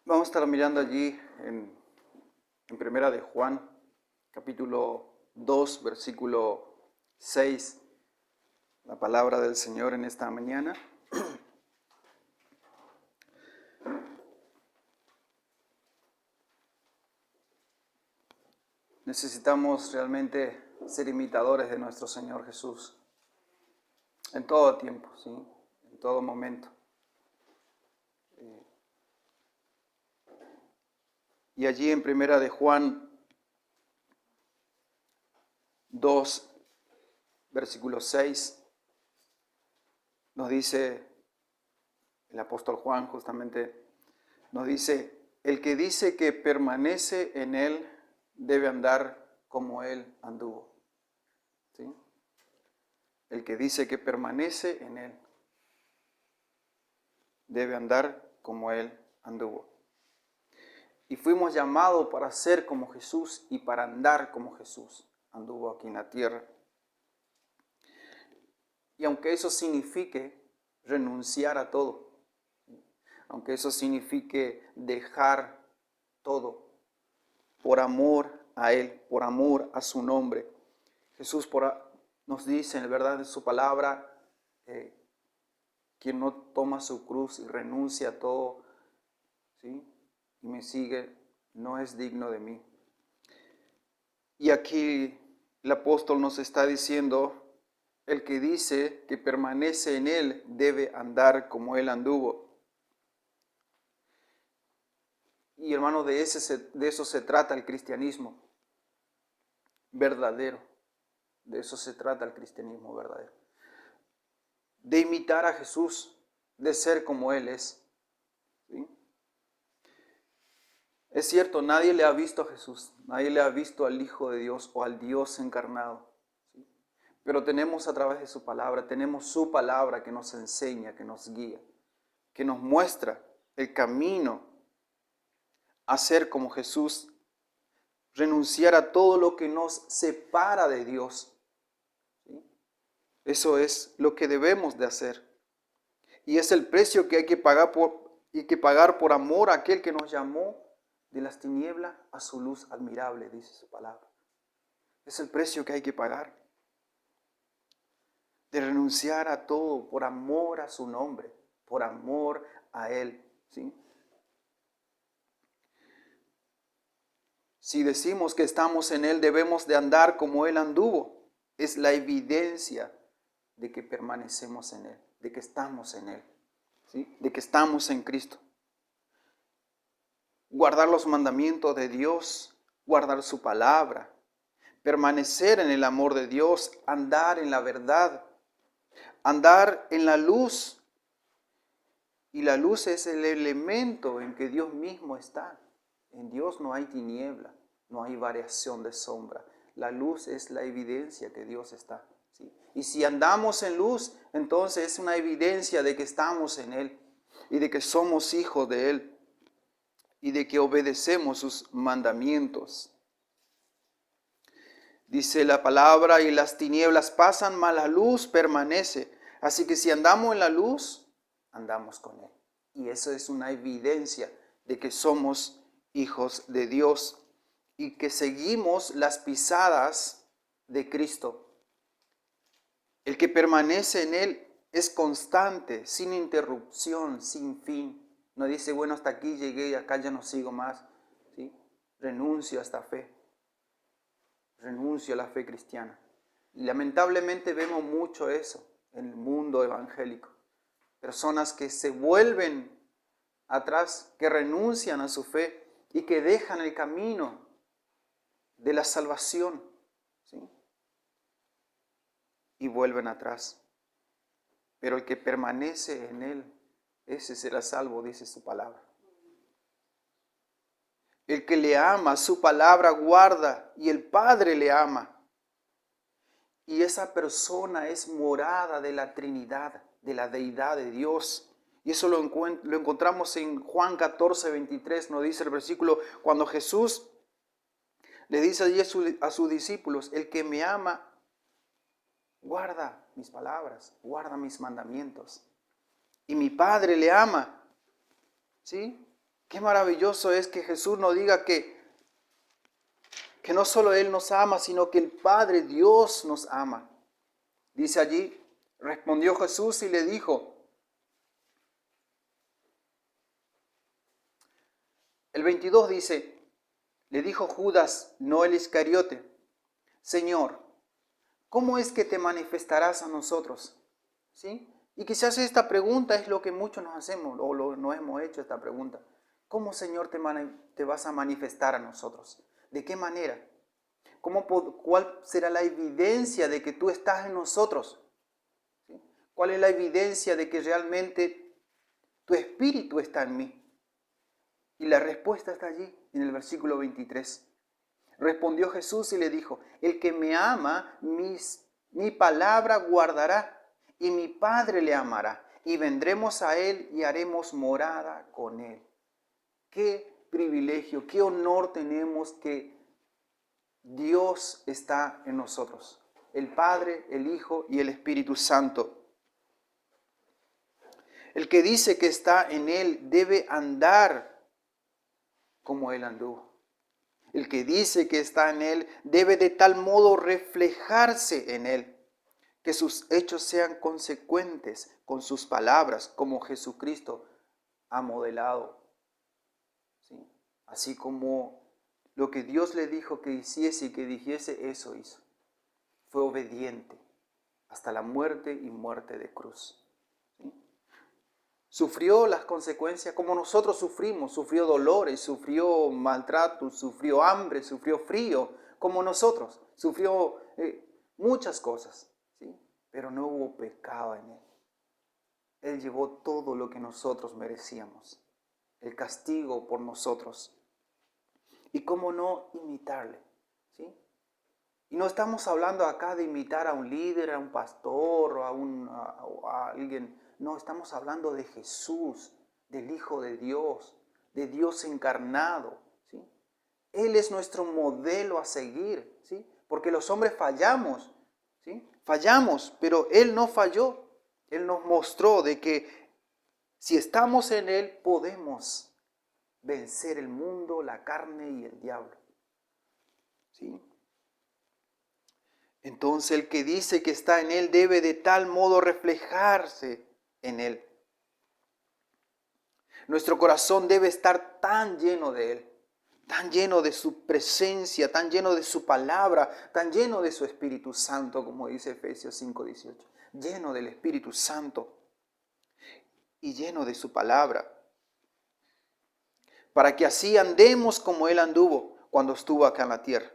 Vamos a estar mirando allí en Primera de Juan, capítulo 2, versículo 6, la palabra del Señor en esta mañana. Necesitamos realmente ser imitadores de nuestro Señor Jesús en todo tiempo, ¿sí? En todo momento. Y allí en Primera de Juan 2, versículo 6, nos dice el apóstol Juan justamente, nos dice, el que dice que permanece en él debe andar como él anduvo. ¿Sí? El que dice que permanece en él debe andar como él anduvo. Y fuimos llamados para ser como Jesús y para andar como Jesús anduvo aquí en la tierra. Y aunque eso signifique renunciar a todo, aunque eso signifique dejar todo por amor a Él, por amor a su nombre, Jesús nos dice en verdad en su palabra, quien no toma su cruz y renuncia a todo, ¿sí? Y me sigue, no es digno de mí. Y aquí el apóstol nos está diciendo, el que dice que permanece en Él debe andar como Él anduvo. Y hermano, de eso se trata el cristianismo verdadero. De eso se trata el cristianismo verdadero. De imitar a Jesús, de ser como Él es. ¿Sí? Es cierto, nadie le ha visto a Jesús, nadie le ha visto al Hijo de Dios o al Dios encarnado. ¿Sí? Pero tenemos a través de su palabra, tenemos su palabra que nos enseña, que nos guía, que nos muestra el camino a ser como Jesús, renunciar a todo lo que nos separa de Dios. ¿Sí? Eso es lo que debemos de hacer. Y es el precio que hay que pagar por amor a aquel que nos llamó de las tinieblas a su luz admirable, dice su palabra. Es el precio que hay que pagar. De renunciar a todo por amor a su nombre, por amor a Él. ¿Sí? Si decimos que estamos en Él, debemos de andar como Él anduvo. Es la evidencia de que permanecemos en Él, de que estamos en Él, ¿sí? De que estamos en Cristo. Guardar los mandamientos de Dios, guardar su palabra, permanecer en el amor de Dios, andar en la verdad, andar en la luz. Y la luz es el elemento en que Dios mismo está. En Dios no hay tiniebla, no hay variación de sombra. La luz es la evidencia que Dios está. ¿Sí? Y si andamos en luz, entonces es una evidencia de que estamos en Él y de que somos hijos de Él y de que obedecemos sus mandamientos. Dice la palabra, y las tinieblas pasan, mas la luz permanece. Así que si andamos en la luz, andamos con Él. Y eso es una evidencia de que somos hijos de Dios y que seguimos las pisadas de Cristo. El que permanece en Él es constante, sin interrupción, sin fin. No dice, bueno, hasta aquí llegué y acá ya no sigo más. ¿Sí? Renuncio a esta fe. Renuncio a la fe cristiana. Y lamentablemente vemos mucho eso en el mundo evangélico. Personas que se vuelven atrás, que renuncian a su fe y que dejan el camino de la salvación, ¿sí? Y vuelven atrás. Pero el que permanece en Él, ese será salvo, dice su palabra. El que le ama, su palabra guarda y el Padre le ama. Y esa persona es morada de la Trinidad, de la deidad de Dios. Y eso lo encontramos en Juan 14, 23, nos dice el versículo, cuando Jesús le dice allí a sus discípulos, el que me ama, guarda mis palabras, guarda mis mandamientos. Y mi Padre le ama, ¿sí? Qué maravilloso es que Jesús nos diga que no solo Él nos ama, sino que el Padre Dios nos ama. Dice allí, respondió Jesús y le dijo, el 22 dice, le dijo Judas, no el Iscariote, Señor, ¿cómo es que te manifestarás a nosotros? ¿Sí? Y quizás esta pregunta es lo que muchos nos hacemos, o nos hemos hecho esta pregunta. ¿Cómo, Señor, te vas a manifestar a nosotros? ¿De qué manera? ¿Cuál será la evidencia de que tú estás en nosotros? ¿Sí? ¿Cuál es la evidencia de que realmente tu espíritu está en mí? Y la respuesta está allí, en el versículo 23. Respondió Jesús y le dijo, el que me ama, mi palabra guardará, y mi Padre le amará, y vendremos a él y haremos morada con él. Qué privilegio, qué honor tenemos que Dios está en nosotros. El Padre, el Hijo y el Espíritu Santo. El que dice que está en él debe andar como él anduvo. El que dice que está en él debe de tal modo reflejarse en él, que sus hechos sean consecuentes con sus palabras, como Jesucristo ha modelado. ¿Sí? Así como lo que Dios le dijo que hiciese y que dijese, eso hizo. Fue obediente hasta la muerte y muerte de cruz. ¿Sí? Sufrió las consecuencias como nosotros sufrimos, sufrió dolores, sufrió maltrato, sufrió hambre, sufrió frío, como nosotros, sufrió muchas cosas, ¿sí? Pero no hubo pecado en él. Él llevó todo lo que nosotros merecíamos, el castigo por nosotros. Y cómo no imitarle, ¿sí? Y no estamos hablando acá de imitar a un líder, a un pastor o a alguien. No, estamos hablando de Jesús, del Hijo de Dios encarnado, ¿sí? Él es nuestro modelo a seguir, ¿sí? Porque los hombres fallamos, ¿sí? Fallamos, pero Él no falló. Él nos mostró de que si estamos en Él podemos vencer el mundo, la carne y el diablo, ¿sí? Entonces el que dice que está en Él debe de tal modo reflejarse en Él. Nuestro corazón debe estar tan lleno de Él, tan lleno de su presencia, tan lleno de su palabra, tan lleno de su Espíritu Santo, como dice Efesios 5:18. Lleno del Espíritu Santo y lleno de su palabra. Para que así andemos como Él anduvo cuando estuvo acá en la tierra.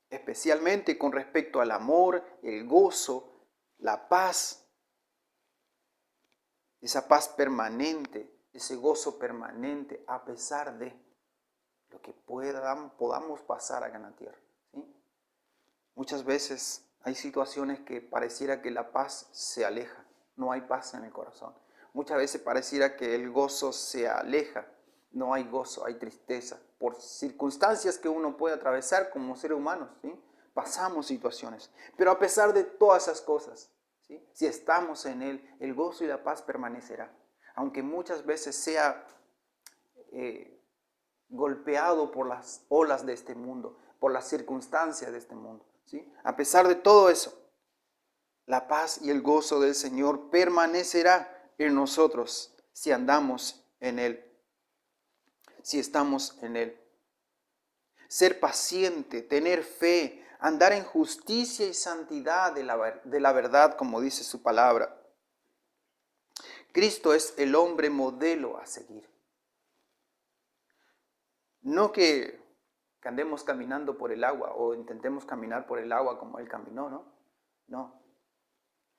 Especialmente con respecto al amor, el gozo, la paz, esa paz permanente, ese gozo permanente a pesar de lo que podamos pasar acá en la tierra, ¿sí? Muchas veces hay situaciones que pareciera que la paz se aleja, no hay paz en el corazón. Muchas veces pareciera que el gozo se aleja, no hay gozo, hay tristeza, por circunstancias que uno puede atravesar como seres humanos, ¿sí? Pasamos situaciones, pero a pesar de todas esas cosas, ¿sí? Si estamos en Él, el gozo y la paz permanecerá, aunque muchas veces sea golpeado por las olas de este mundo, por las circunstancias de este mundo, ¿sí? A pesar de todo eso, la paz y el gozo del Señor permanecerá en nosotros si andamos en Él, si estamos en Él. Ser paciente, tener fe, andar en justicia y santidad de la verdad, como dice su palabra. Cristo es el hombre modelo a seguir. No que andemos caminando por el agua o intentemos caminar por el agua como Él caminó, ¿no? No.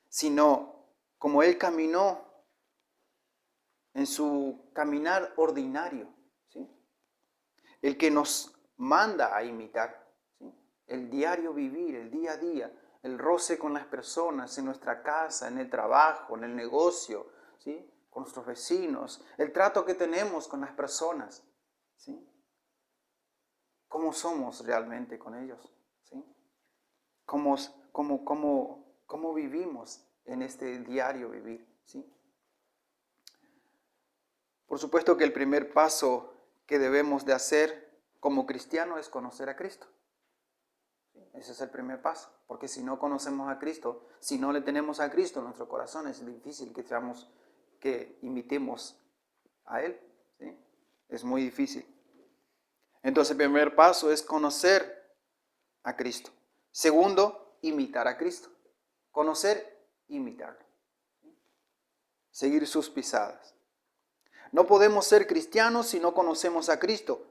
Sino como Él caminó en su caminar ordinario, ¿sí? El que nos manda a imitar, ¿sí? El diario vivir, el día a día, el roce con las personas en nuestra casa, en el trabajo, en el negocio, ¿sí? Con nuestros vecinos, el trato que tenemos con las personas, ¿sí? ¿Cómo somos realmente con ellos? ¿Sí? ¿Cómo vivimos en este diario vivir? ¿Sí? Por supuesto que el primer paso que debemos de hacer como cristianos es conocer a Cristo. Ese es el primer paso, porque si no conocemos a Cristo, si no le tenemos a Cristo en nuestro corazón, es difícil que imitemos a Él. ¿Sí? Es muy difícil. Entonces el primer paso es conocer a Cristo. Segundo, imitar a Cristo. Conocer, imitarlo. Seguir sus pisadas. No podemos ser cristianos si no conocemos a Cristo.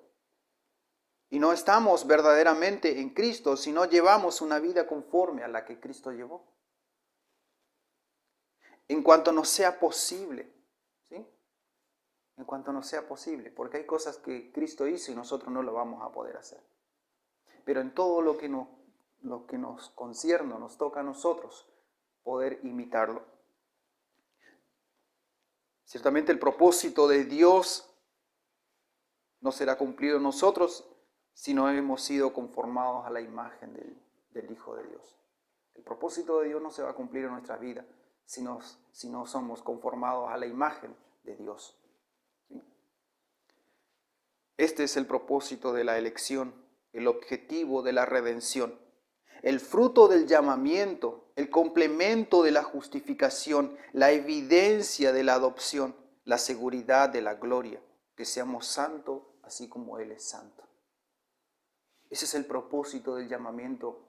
Y no estamos verdaderamente en Cristo si no llevamos una vida conforme a la que Cristo llevó. En cuanto nos sea posible, ¿sí? En cuanto nos sea posible, porque hay cosas que Cristo hizo y nosotros no lo vamos a poder hacer. Pero en todo lo que nos concierne, nos toca a nosotros poder imitarlo. Ciertamente el propósito de Dios no será cumplido en nosotros si no hemos sido conformados a la imagen del Hijo de Dios. El propósito de Dios no se va a cumplir en nuestra vida si no somos conformados a la imagen de Dios. ¿Sí? Este es el propósito de la elección, el objetivo de la redención, el fruto del llamamiento, el complemento de la justificación, la evidencia de la adopción, la seguridad de la gloria, que seamos santos así como Él es santo. Ese es el propósito del llamamiento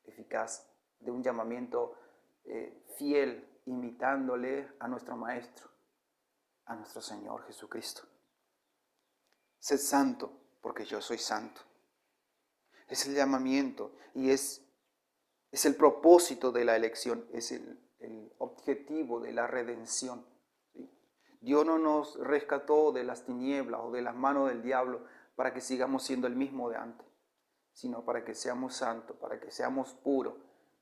eficaz, de un llamamiento fiel, imitándole a nuestro Maestro, a nuestro Señor Jesucristo. Sed santo, porque yo soy santo. Es el llamamiento y es el propósito de la elección, es el objetivo de la redención. ¿Sí? Dios no nos rescató de las tinieblas o de las manos del diablo para que sigamos siendo el mismo de antes, sino para que seamos santos, para que seamos puros,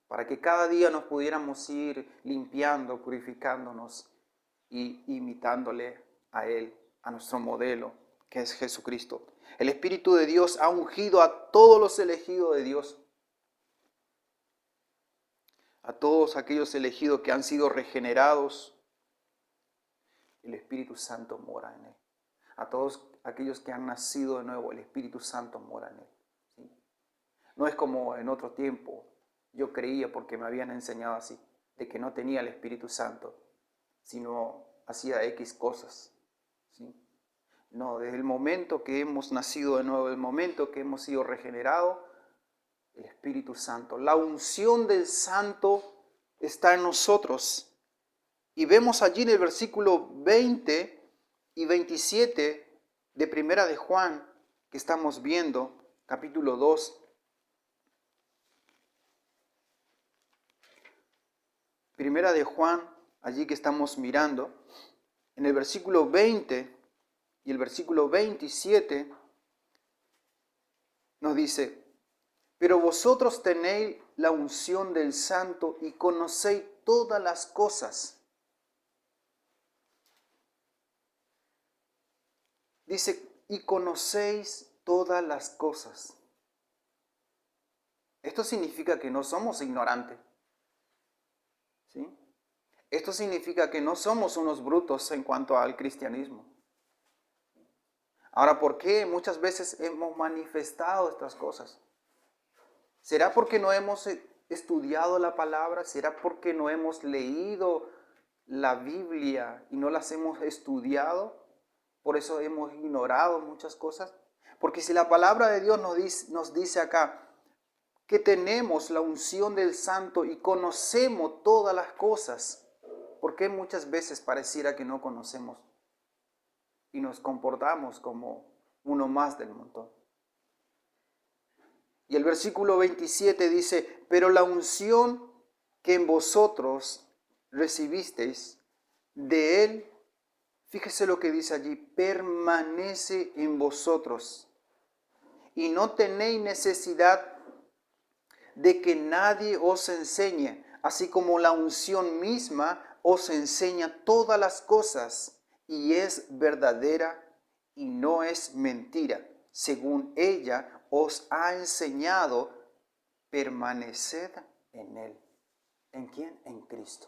para que cada día nos pudiéramos ir limpiando, purificándonos y imitándole a Él, a nuestro modelo, que es Jesucristo. El Espíritu de Dios ha ungido a todos los elegidos de Dios, a todos aquellos elegidos que han sido regenerados. El Espíritu Santo mora en Él. A todos aquellos que han nacido de nuevo, el Espíritu Santo mora en Él. ¿Sí? No es como en otro tiempo, yo creía porque me habían enseñado así, de que no tenía el Espíritu Santo, sino hacía X cosas. ¿Sí? No, desde el momento que hemos nacido de nuevo, el momento que hemos sido regenerados, el Espíritu Santo, la unción del Santo está en nosotros. Y vemos allí en el versículo 20 y 27 de Primera de Juan, que estamos viendo, capítulo 2. Primera de Juan, allí que estamos mirando, en el versículo 20 y el versículo 27 nos dice: pero vosotros tenéis la unción del Santo y conocéis todas las cosas. Dice, y conocéis todas las cosas. Esto significa que no somos ignorantes. ¿Sí? Esto significa que no somos unos brutos en cuanto al cristianismo. Ahora, ¿por qué muchas veces hemos manifestado estas cosas? ¿Será porque no hemos estudiado la palabra? ¿Será porque no hemos leído la Biblia y no las hemos estudiado? Por eso hemos ignorado muchas cosas. Porque si la palabra de Dios nos dice acá que tenemos la unción del Santo y conocemos todas las cosas, ¿por qué muchas veces pareciera que no conocemos y nos comportamos como uno más del montón? Y el versículo 27 dice, pero la unción que en vosotros recibisteis de Él, fíjese lo que dice allí, permanece en vosotros y no tenéis necesidad de que nadie os enseñe, así como la unción misma os enseña todas las cosas y es verdadera y no es mentira. Según ella os ha enseñado, permaneced en Él. ¿En quién? En Cristo.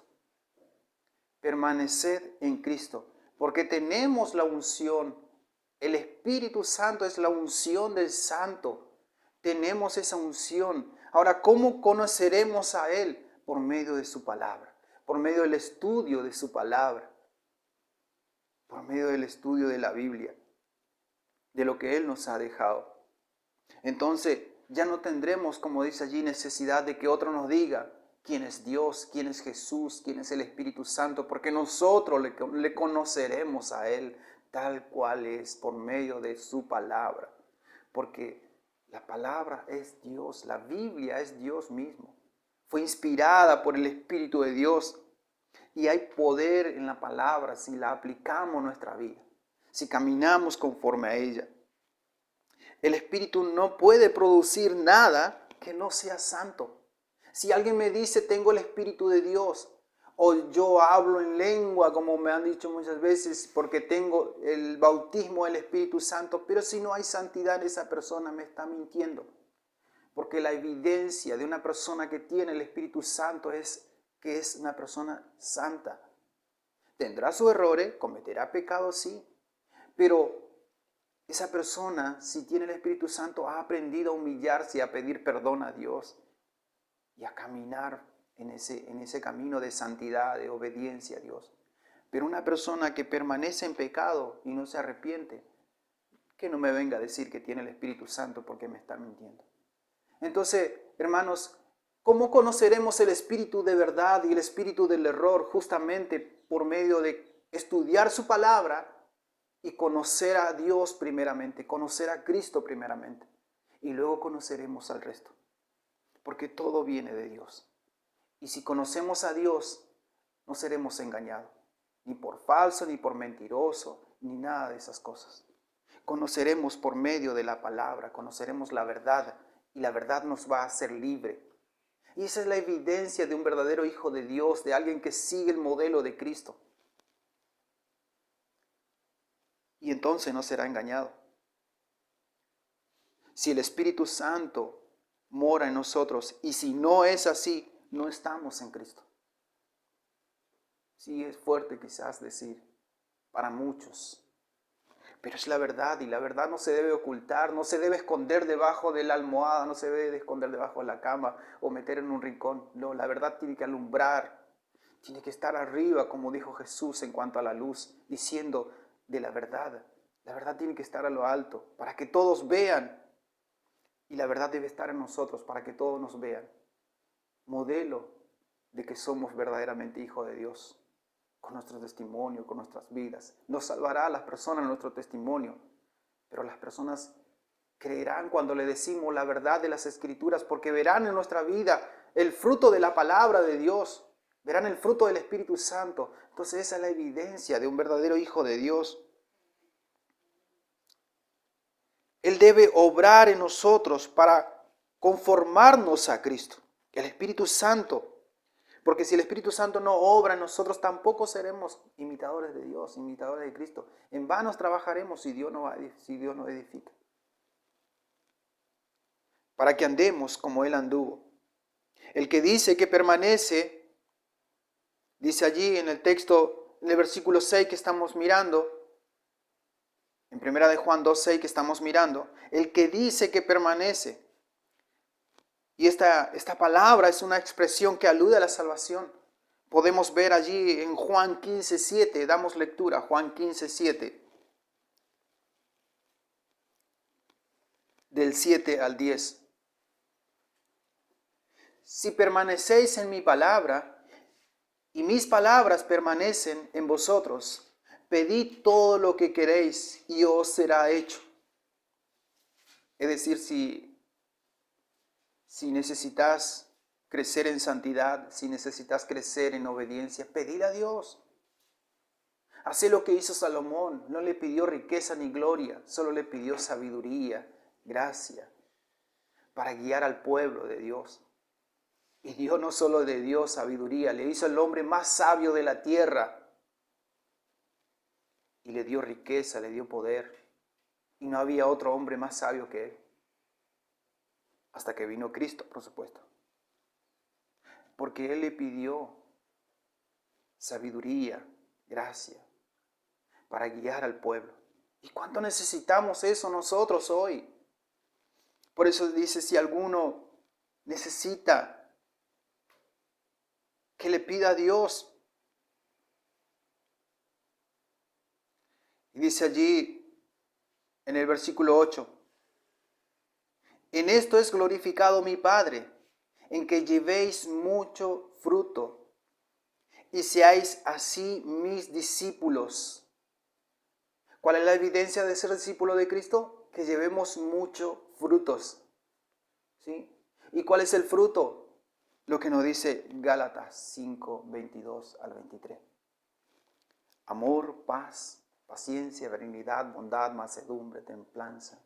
Permaneced en Cristo, porque tenemos la unción El Espíritu Santo es la unción del Santo. Tenemos esa unción. Ahora, ¿cómo conoceremos a Él? Por medio de su palabra, por medio del estudio de su palabra, por medio del estudio de la Biblia, de lo que Él nos ha dejado. Entonces, ya no tendremos, como dice allí, necesidad de que otro nos diga quién es Dios, quién es Jesús, quién es el Espíritu Santo, porque nosotros le conoceremos a Él tal cual es por medio de su palabra. Porque la palabra es Dios, la Biblia es Dios mismo. Fue inspirada por el Espíritu de Dios y hay poder en la palabra si la aplicamos en nuestra vida, si caminamos conforme a ella. El Espíritu no puede producir nada que no sea santo. Si alguien me dice tengo el Espíritu de Dios, o yo hablo en lengua, como me han dicho muchas veces, porque tengo el bautismo del Espíritu Santo, pero si no hay santidad, esa persona me está mintiendo. Porque la evidencia de una persona que tiene el Espíritu Santo es que es una persona santa. Tendrá sus errores, cometerá pecados, sí, pero esa persona, si tiene el Espíritu Santo, ha aprendido a humillarse y a pedir perdón a Dios y a caminar en ese camino de santidad, de obediencia a Dios. Pero una persona que permanece en pecado y no se arrepiente, que no me venga a decir que tiene el Espíritu Santo porque me está mintiendo. Entonces, hermanos, ¿cómo conoceremos el espíritu de verdad y el espíritu del error? Justamente por medio de estudiar su palabra y conocer a Dios primeramente, conocer a Cristo primeramente. Y luego conoceremos al resto. Porque todo viene de Dios. Y si conocemos a Dios, no seremos engañados. Ni por falso, ni por mentiroso, ni nada de esas cosas. Conoceremos por medio de la palabra, conoceremos la verdad. Y la verdad nos va a hacer libre. Y esa es la evidencia de un verdadero hijo de Dios, de alguien que sigue el modelo de Cristo. Y entonces no será engañado. Si el Espíritu Santo mora en nosotros y si no es así, no estamos en Cristo. Sí, es fuerte quizás decir para muchos, pero es la verdad y la verdad no se debe ocultar, no se debe esconder debajo de la almohada, no se debe esconder debajo de la cama o meter en un rincón. No, la verdad tiene que alumbrar, tiene que estar arriba, como dijo Jesús en cuanto a la luz, diciendo de la verdad. La verdad tiene que estar a lo alto para que todos vean. Y la verdad debe estar en nosotros para que todos nos vean. Modelo de que somos verdaderamente hijos de Dios. Con nuestro testimonio, con nuestras vidas. Nos salvará a las personas nuestro testimonio. Pero las personas creerán cuando le decimos la verdad de las Escrituras porque verán en nuestra vida el fruto de la palabra de Dios. Verán el fruto del Espíritu Santo. Entonces esa es la evidencia de un verdadero hijo de Dios. Él debe obrar en nosotros para conformarnos a Cristo, el Espíritu Santo. Porque si el Espíritu Santo no obra en nosotros, tampoco seremos imitadores de Dios, imitadores de Cristo. En vano trabajaremos si Dios no edifica. Para que andemos como Él anduvo. El que dice que permanece, dice allí en el texto, en el versículo 6 que estamos mirando, en 1 de Juan 2:6 que estamos mirando, el que dice que permanece. Y esta palabra es una expresión que alude a la salvación. Podemos ver allí en Juan 15:7, damos lectura, Juan 15:7, del 7 al 10. Si permanecéis en mi palabra y mis palabras permanecen en vosotros, pedid todo lo que queréis y os será hecho. Es decir, si necesitas crecer en santidad, si necesitas crecer en obediencia, pedid a Dios. Hacé lo que hizo Salomón, no le pidió riqueza ni gloria, solo le pidió sabiduría, gracia, para guiar al pueblo de Dios. Y Dios no solo le dio sabiduría, le hizo el hombre más sabio de la tierra. Y le dio riqueza, le dio poder. Y no había otro hombre más sabio que él. Hasta que vino Cristo, por supuesto. Porque él le pidió sabiduría, gracia, para guiar al pueblo. ¿Y cuánto necesitamos eso nosotros hoy? Por eso dice, si alguno necesita, que le pida a Dios. Y dice allí en el versículo 8, en esto es glorificado mi Padre, en que llevéis mucho fruto y seáis así mis discípulos. ¿Cuál es la evidencia de ser discípulo de Cristo? Que llevemos muchos frutos. ¿Sí? ¿Y cuál es el fruto? Lo que nos dice Gálatas 5, 22 al 23. Amor, paz, paciencia, benignidad, bondad, mansedumbre, templanza.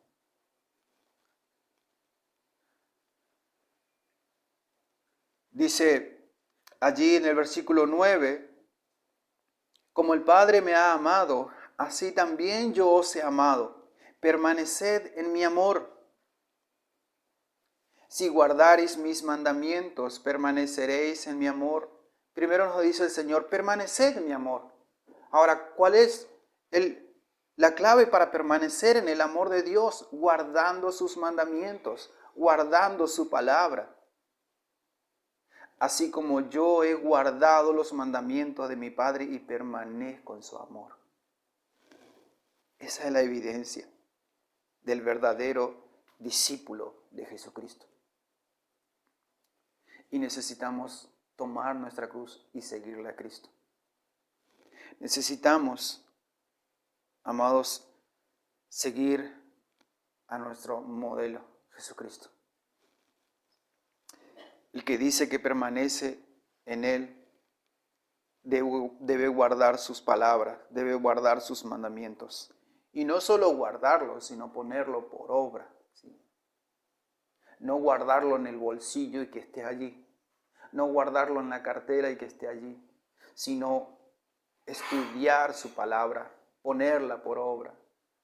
Dice allí en el versículo 9, como el Padre me ha amado, así también yo os he amado. Permaneced en mi amor. Si guardareis mis mandamientos, permaneceréis en mi amor. Primero nos dice el Señor, permaneced en mi amor. Ahora, ¿cuál es la clave para permanecer en el amor de Dios? Guardando sus mandamientos, guardando su palabra. Así como yo he guardado los mandamientos de mi Padre y permanezco en su amor. Esa es la evidencia del verdadero discípulo de Jesucristo. Y necesitamos tomar nuestra cruz y seguirle a Cristo. Necesitamos, amados, seguir a nuestro modelo, Jesucristo. El que dice que permanece en Él debe guardar sus palabras, debe guardar sus mandamientos. Y no solo guardarlo, sino ponerlo por obra. ¿Sí? No guardarlo en el bolsillo y que esté allí. No guardarlo en la cartera y que esté allí. Sino estudiar su palabra, ponerla por obra.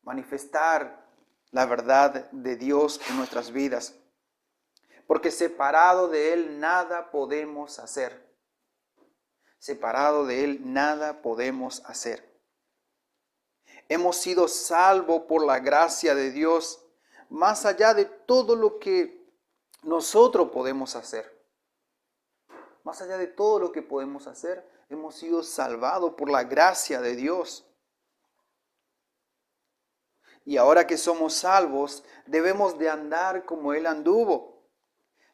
Manifestar la verdad de Dios en nuestras vidas. Porque separado de Él nada podemos hacer. Separado de Él nada podemos hacer. Hemos sido salvos por la gracia de Dios, más allá de todo lo que nosotros podemos hacer. Más allá de todo lo que podemos hacer, hemos sido salvados por la gracia de Dios. Y ahora que somos salvos, debemos de andar como Él anduvo.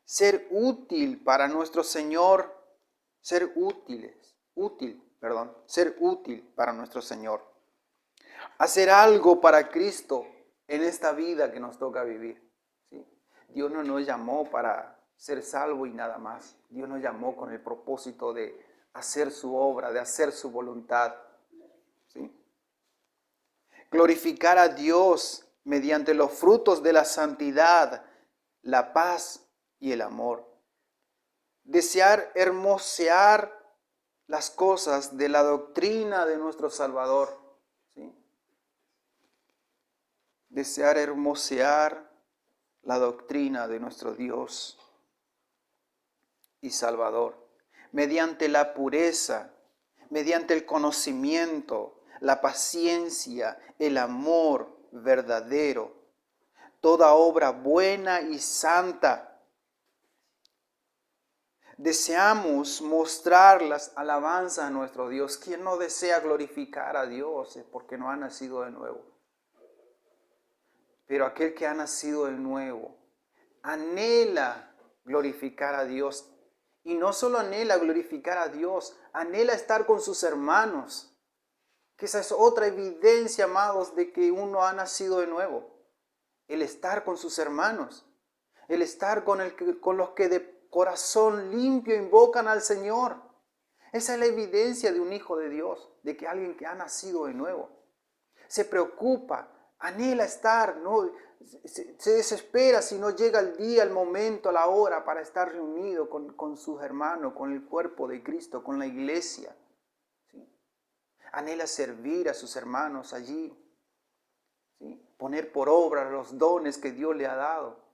Ser útil para nuestro Señor, ser útil para nuestro Señor. Hacer algo para Cristo en esta vida que nos toca vivir. ¿Sí? Dios no nos llamó para ser salvo y nada más. Dios nos llamó con el propósito de hacer su obra, de hacer su voluntad. ¿Sí? Glorificar a Dios mediante los frutos de la santidad, la paz y el amor. Desear hermosear las cosas de la doctrina de nuestro Salvador. ¿Sí? Desear hermosear la doctrina de nuestro Dios y Salvador, mediante la pureza, mediante el conocimiento, la paciencia, el amor verdadero, toda obra buena y santa. Deseamos mostrar las alabanzas a nuestro Dios. ¿Quién no desea glorificar a Dios? Es porque no ha nacido de nuevo. Pero aquel que ha nacido de nuevo anhela glorificar a Dios. Y no solo anhela glorificar a Dios, anhela estar con sus hermanos. Que esa es otra evidencia, amados, de que uno ha nacido de nuevo. El estar con sus hermanos. El estar con los que de corazón limpio invocan al Señor. Esa es la evidencia de un hijo de Dios, de que alguien que ha nacido de nuevo. Se preocupa, anhela estar, no se desespera si no llega el día, el momento, la hora para estar reunido con sus hermanos, con el cuerpo de Cristo, con la iglesia. ¿Sí? Anhela servir a sus hermanos allí, ¿sí? Poner por obra los dones que Dios le ha dado.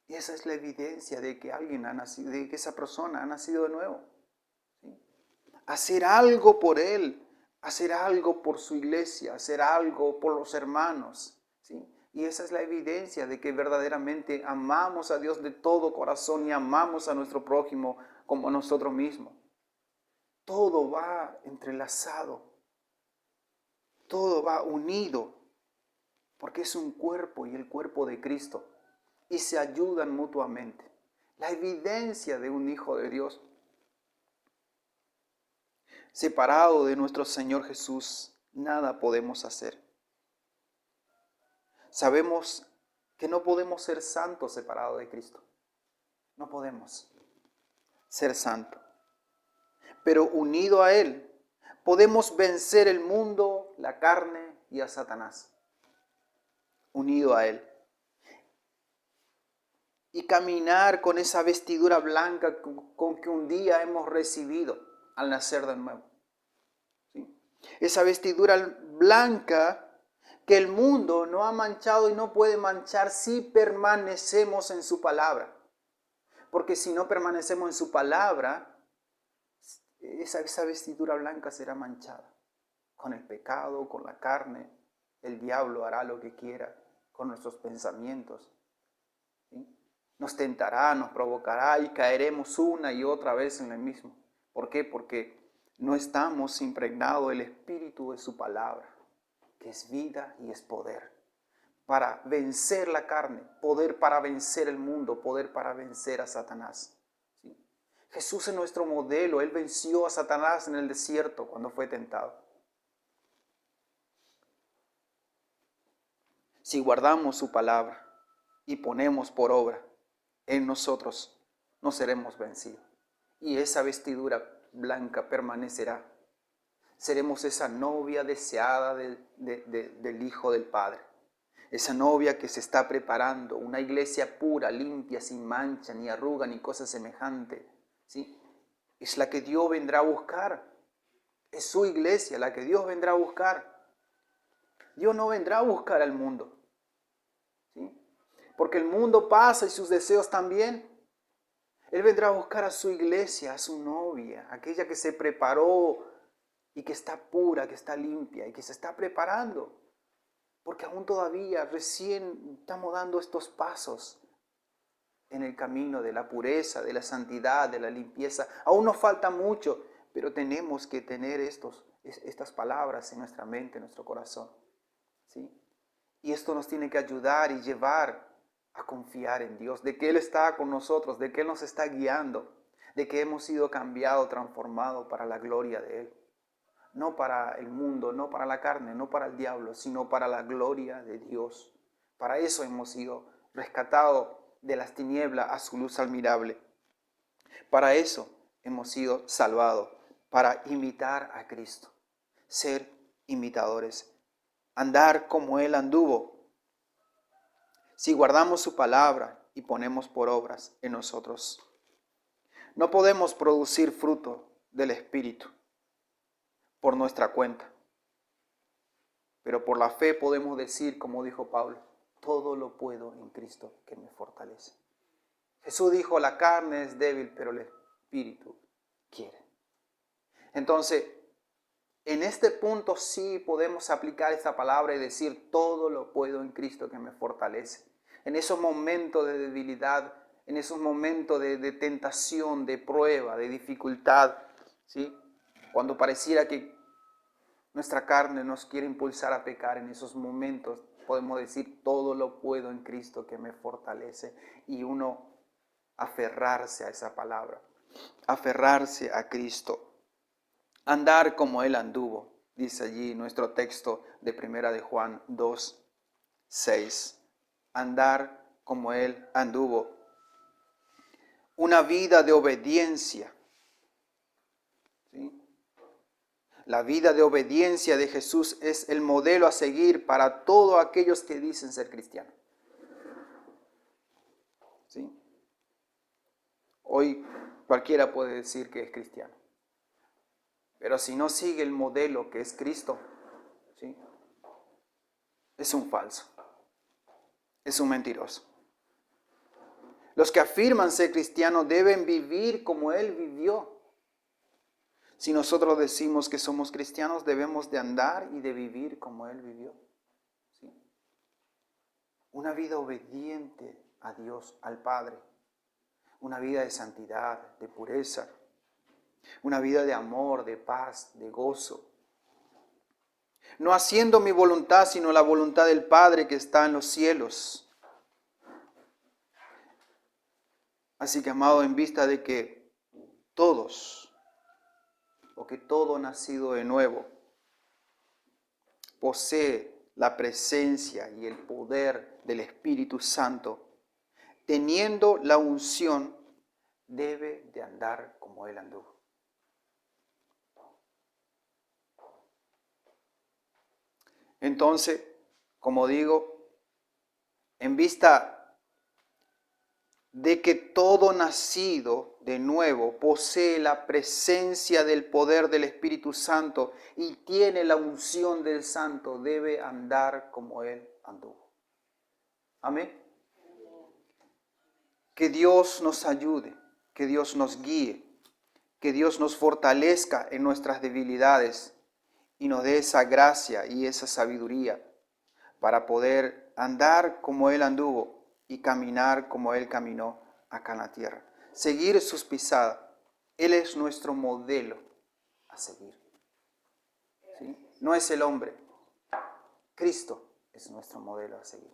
Y esa es la evidencia de que alguien ha nacido, de que esa persona ha nacido de nuevo. ¿Sí? Hacer algo por Él, hacer algo por su iglesia, hacer algo por los hermanos, ¿sí? Y esa es la evidencia de que verdaderamente amamos a Dios de todo corazón y amamos a nuestro prójimo como a nosotros mismos. Todo va entrelazado, todo va unido, porque es un cuerpo y el cuerpo de Cristo, y se ayudan mutuamente. La evidencia de un hijo de Dios separado de nuestro Señor Jesús, nada podemos hacer. Sabemos que no podemos ser santos separados de Cristo. No podemos ser santos. Pero unido a Él, podemos vencer el mundo, la carne y a Satanás. Unido a Él. Y caminar con esa vestidura blanca con que un día hemos recibido al nacer de nuevo. ¿Sí? Esa vestidura blanca que el mundo no ha manchado y no puede manchar si permanecemos en su palabra. Porque si no permanecemos en su palabra, esa vestidura blanca será manchada con el pecado, con la carne. El diablo hará lo que quiera con nuestros pensamientos. ¿Sí? Nos tentará, nos provocará y caeremos una y otra vez en lo mismo. ¿Por qué? Porque no estamos impregnados del espíritu de su palabra, que es vida y es poder, para vencer la carne, poder para vencer el mundo, poder para vencer a Satanás. ¿Sí? Jesús es nuestro modelo, Él venció a Satanás en el desierto cuando fue tentado. Si guardamos su palabra y ponemos por obra en nosotros, no seremos vencidos. Y esa vestidura blanca permanecerá. Seremos esa novia deseada del Hijo del Padre. Esa novia que se está preparando, una iglesia pura, limpia, sin mancha, ni arruga, ni cosa semejante. ¿Sí? Es la que Dios vendrá a buscar. Es su iglesia la que Dios vendrá a buscar. Dios no vendrá a buscar al mundo. ¿Sí? Porque el mundo pasa y sus deseos también. Él vendrá a buscar a su iglesia, a su novia, aquella que se preparó y que está pura, que está limpia y que se está preparando. Porque aún todavía recién estamos dando estos pasos en el camino de la pureza, de la santidad, de la limpieza. Aún nos falta mucho, pero tenemos que tener estas palabras en nuestra mente, en nuestro corazón. ¿Sí? Y esto nos tiene que ayudar y llevar a confiar en Dios, de que Él está con nosotros, de que Él nos está guiando, de que hemos sido cambiados, transformados para la gloria de Él. No para el mundo, no para la carne, no para el diablo, sino para la gloria de Dios. Para eso hemos sido rescatados de las tinieblas a su luz admirable. Para eso hemos sido salvados, para imitar a Cristo, ser imitadores, andar como Él anduvo. Si guardamos su palabra y ponemos por obras en nosotros, no podemos producir fruto del Espíritu por nuestra cuenta. Pero por la fe podemos decir, como dijo Pablo, todo lo puedo en Cristo que me fortalece. Jesús dijo, la carne es débil, pero el Espíritu quiere. Entonces, en este punto sí podemos aplicar esta palabra y decir, todo lo puedo en Cristo que me fortalece. En esos momentos de debilidad, en esos momentos de tentación, de prueba, de dificultad, ¿sí? Cuando pareciera que nuestra carne nos quiere impulsar a pecar, en esos momentos podemos decir, todo lo puedo en Cristo que me fortalece. Y uno aferrarse a esa palabra, aferrarse a Cristo. Andar como Él anduvo, dice allí nuestro texto de 1 de Juan 2, 6. Andar como Él anduvo. Una vida de obediencia. ¿Sí? La vida de obediencia de Jesús es el modelo a seguir para todos aquellos que dicen ser cristianos. ¿Sí? Hoy cualquiera puede decir que es cristiano. Pero si no sigue el modelo que es Cristo, ¿sí? Es un falso. Es un mentiroso. Los que afirman ser cristianos deben vivir como Él vivió. Si nosotros decimos que somos cristianos, debemos de andar y de vivir como Él vivió. ¿Sí? Una vida obediente a Dios, al Padre. Una vida de santidad, de pureza. Una vida de amor, de paz, de gozo. No haciendo mi voluntad, sino la voluntad del Padre que está en los cielos. Así que, amado, en vista de que todos, o que todo nacido de nuevo, posee la presencia y el poder del Espíritu Santo, teniendo la unción, debe de andar como Él anduvo. Entonces, como digo, en vista de que todo nacido de nuevo posee la presencia del poder del Espíritu Santo y tiene la unción del Santo, debe andar como Él anduvo. Amén. Que Dios nos ayude, que Dios nos guíe, que Dios nos fortalezca en nuestras debilidades y nos dé esa gracia y esa sabiduría para poder andar como Él anduvo y caminar como Él caminó acá en la tierra. Seguir sus pisadas. Él es nuestro modelo a seguir. ¿Sí? No es el hombre. Cristo es nuestro modelo a seguir.